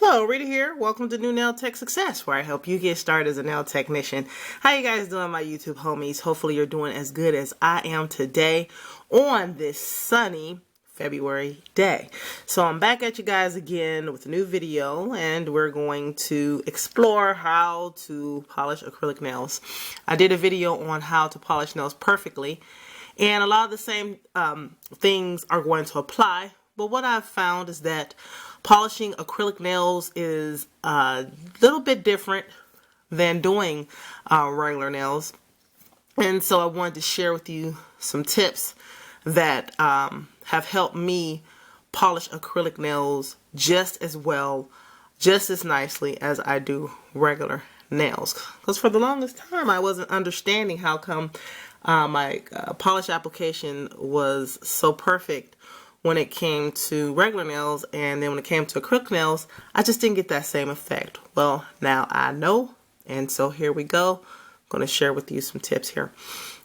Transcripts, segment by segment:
Hello, Rita here. Welcome to New Nail Tech Success, where I help you get started as a nail technician. How you guys doing, my YouTube homies? Hopefully you're doing as good as I am today on this sunny February day. So I'm back at you guys again with a new video, and we're going to explore how to polish acrylic nails. I did a video on how to polish nails perfectly, and a lot of the same things are going to apply. But what I've found is that polishing acrylic nails is a little bit different than doing regular nails. And so I wanted to share with you some tips that have helped me polish acrylic nails just as well, just as nicely as I do regular nails. Because for the longest time I wasn't understanding how come my polish application was so perfect when it came to regular nails, and then when it came to acrylic nails, I just didn't get that same effect. Well, now I know, and so here we go. I'm going to share with you some tips here.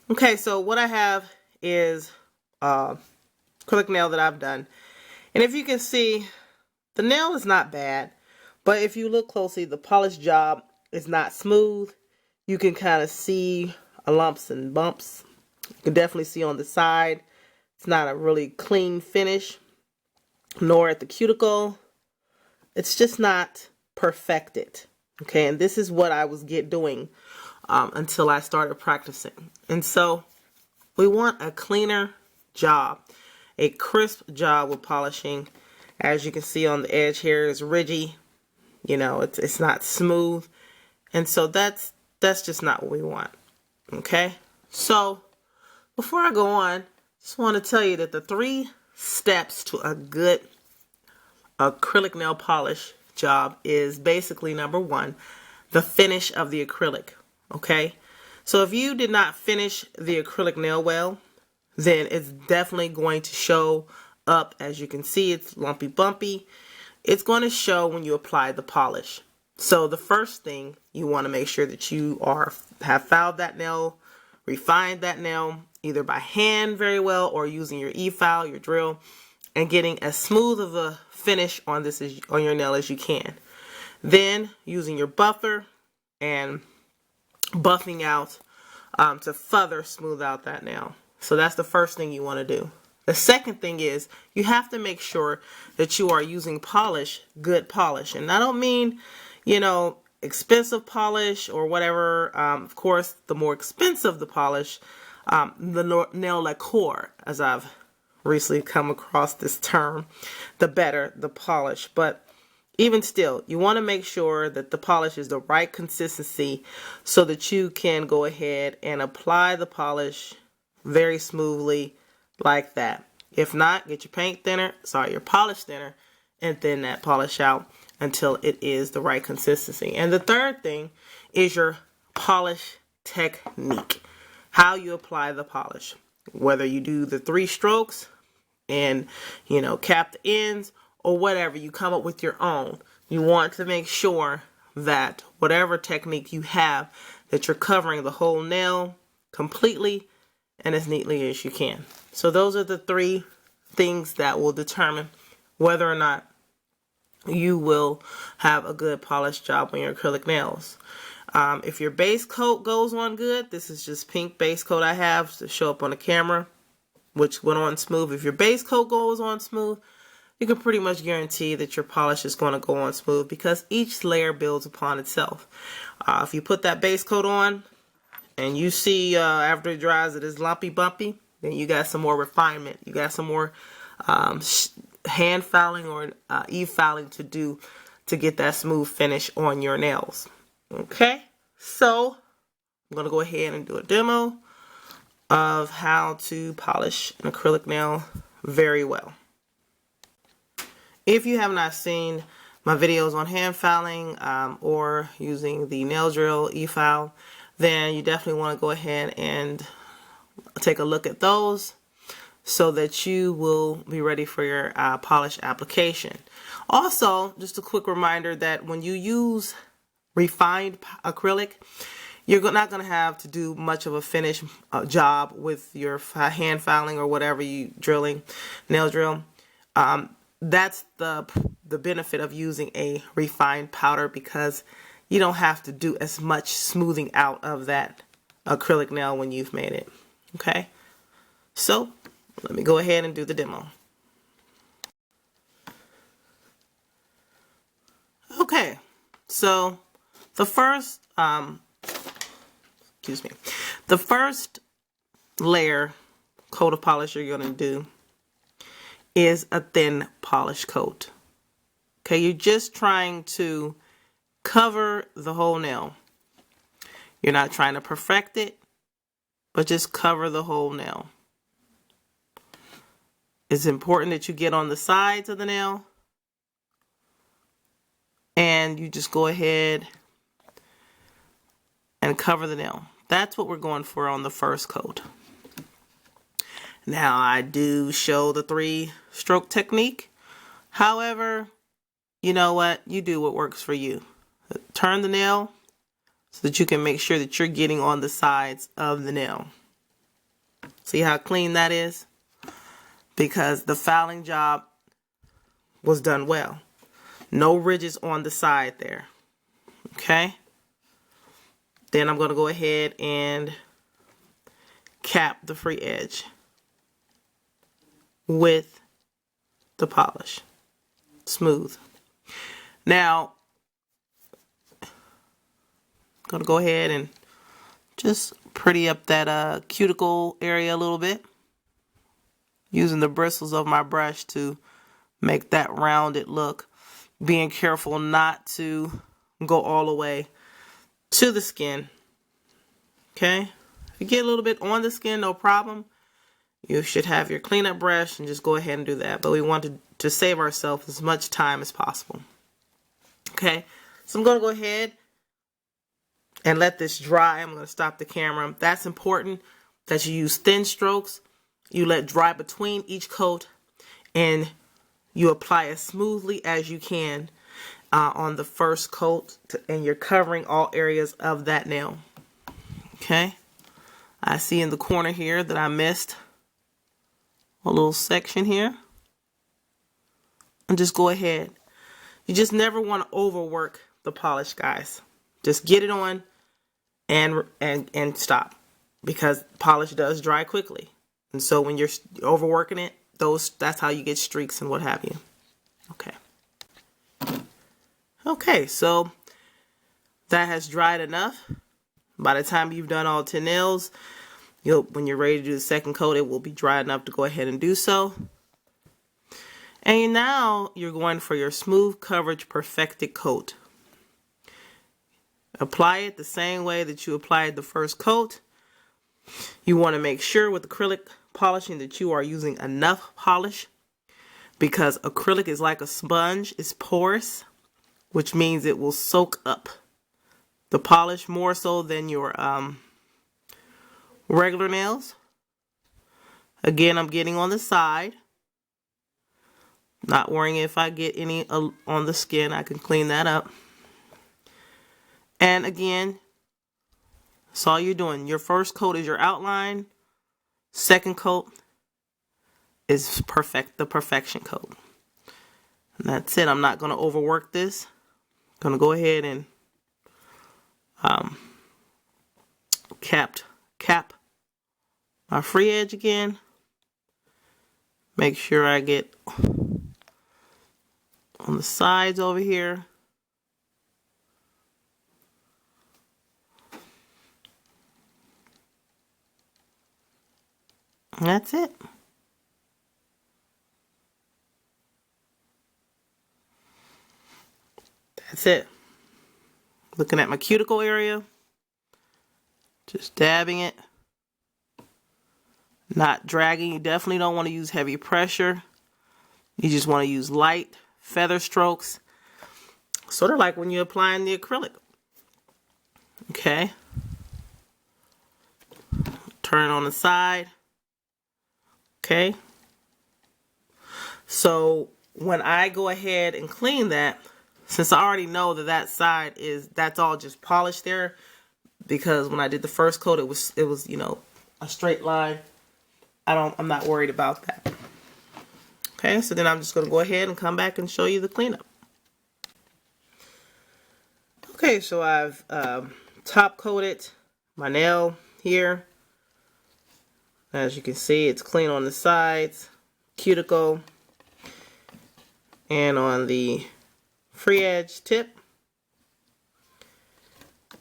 Okay, so what I have is acrylic nail that I've done. And if you can see, the nail is not bad, but if you look closely, the polish job is not smooth. You can kind of see lumps and bumps. You can definitely see on the side. It's not a really clean finish, nor at the cuticle. It's just not perfected. Okay, and this is what I was doing until I started practicing. And so we want a cleaner job, a crisp job with polishing. As you can see on the edge here is ridgy. You know, it's not smooth. And so that's just not what we want. Okay, so before I go on, just want to tell you that the 3 steps to a good acrylic nail polish job is basically number 1, the finish of the acrylic. Okay, so if you did not finish the acrylic nail well, then it's definitely going to show up. As you can see, it's lumpy bumpy. It's going to show when you apply the polish. So the first thing, you want to make sure that you have filed that nail, refined that nail, either by hand very well or using your e-file, your drill, and getting as smooth of a finish on your nail as you can. Then using your buffer and buffing out to further smooth out that nail. So that's the first thing you want to do. The second thing is you have to make sure that you are using polish, good polish. And I don't mean, you know, expensive polish or whatever. Of course, the more expensive the polish, the nail lacquer, as I've recently come across this term, the better the polish. But even still, you want to make sure that the polish is the right consistency so that you can go ahead and apply the polish very smoothly like that. If not, get your your polish thinner, and thin that polish out until it is the right consistency. And the third thing is your polish technique. How you apply the polish. Whether you do the 3 strokes and, you know, cap the ends, or whatever, you come up with your own. You want to make sure that whatever technique you have, that you're covering the whole nail completely and as neatly as you can. So those are the 3 things that will determine whether or not you will have a good polish job on your acrylic nails. If your base coat goes on good, this is just pink base coat I have to show up on the camera, which went on smooth. If your base coat goes on smooth, you can pretty much guarantee that your polish is going to go on smooth because each layer builds upon itself. If you put that base coat on and you see after it dries it is lumpy bumpy, then you got some more refinement. You got some more hand filing or e-filing to do to get that smooth finish on your nails. Okay, so I'm going to go ahead and do a demo of how to polish an acrylic nail very well. If you have not seen my videos on hand filing or using the nail drill e-file, then you definitely want to go ahead and take a look at those so that you will be ready for your polish application. Also, just a quick reminder that when you use refined acrylic, you're not going to have to do much of a finish job with your hand filing or whatever you nail drill. that's the benefit of using a refined powder, because you don't have to do as much smoothing out of that acrylic nail when you've made it. Okay, so let me go ahead and do the demo. Okay, so the first the first layer coat of polish you're going to do is a thin polish coat. Okay, you're just trying to cover the whole nail. You're not trying to perfect it, but just cover the whole nail. It's important that you get on the sides of the nail, and you just go ahead and cover the nail. That's what we're going for on the first coat. Now, I do show the 3-stroke technique. However, you know what? You do what works for you. Turn the nail so that you can make sure that you're getting on the sides of the nail. See how clean that is? Because the filing job was done well. No ridges on the side there. Okay? Then I'm going to go ahead and cap the free edge with the polish. Smooth. Now, I'm going to go ahead and just pretty up that cuticle area a little bit, using the bristles of my brush to make that rounded look, being careful not to go all the way to the skin. Okay, if you get a little bit on the skin, no problem. You should have your cleanup brush and just go ahead and do that. But we want to save ourselves as much time as possible. Okay, so I'm going to go ahead and let this dry. I'm going to stop the camera. That's important that you use thin strokes. You let dry between each coat, and you apply as smoothly as you can on the first coat, and you're covering all areas of that nail. Okay, I see in the corner here that I missed a little section here, and just go ahead. You just never want to overwork the polish, guys. Just get it on and stop, because polish does dry quickly, and so when you're overworking it, that's how you get streaks and what have you. Okay, so that has dried enough. By the time you've done all 10 nails, when you're ready to do the second coat, it will be dry enough to go ahead and do so. And now you're going for your smooth coverage perfected coat. Apply it the same way that you applied the first coat. You want to make sure with acrylic polishing that you are using enough polish, because acrylic is like a sponge. It's porous, which means it will soak up the polish more so than your regular nails. Again, I'm getting on the side, not worrying if I get any on the skin. I can clean that up. And again, that's all you're doing. Your first coat is your outline. Second coat is the perfection coat. And that's it. I'm not going to overwork this. I'm going to go ahead and cap my free edge again. Make sure I get on the sides over here. And that's it. That's it. Looking at my cuticle area. Just dabbing it. Not dragging. You definitely don't want to use heavy pressure. You just want to use light feather strokes. Sort of like when you're applying the acrylic. Okay. Turn on the side. Okay. So when I go ahead and clean that, since I already know that side that's all just polished there, because when I did the first coat, it was a straight line. I'm not worried about that. Okay, so then I'm just going to go ahead and come back and show you the cleanup. Okay, so I've top coated my nail here. As you can see, it's clean on the sides, cuticle, and on the free edge tip.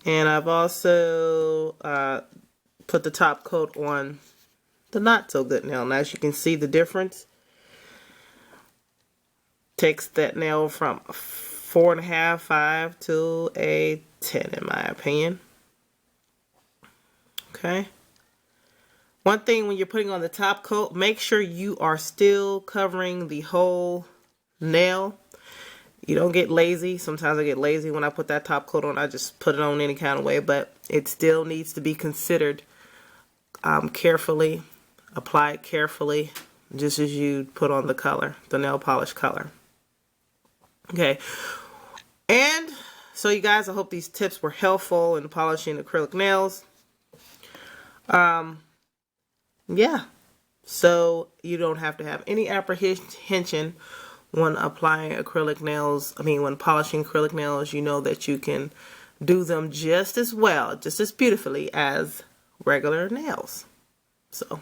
And I've also put the top coat on the not so good nail. And as you can see the difference, takes that nail from 4.5, 5 to a 10 in my opinion. Okay. One thing when you're putting on the top coat, make sure you are still covering the whole nail. You don't get lazy. Sometimes I get lazy when I put that top coat on. I just put it on any kind of way, but it still needs to be considered carefully. Apply it carefully, just as you put on the color, the nail polish color. Okay. And so you guys, I hope these tips were helpful in polishing acrylic nails. Yeah, so you don't have to have any apprehension when applying acrylic nails. When polishing acrylic nails, you know that you can do them just as well, just as beautifully as regular nails. So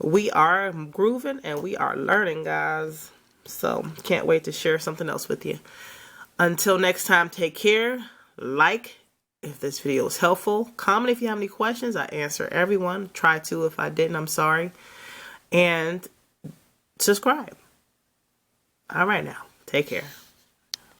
we are grooving and we are learning, guys. So can't wait to share something else with you. Until next time, take care. Like if this video was helpful. Comment if you have any questions. I answer everyone. Try to. If I didn't, I'm sorry. And subscribe. All right now. Take care.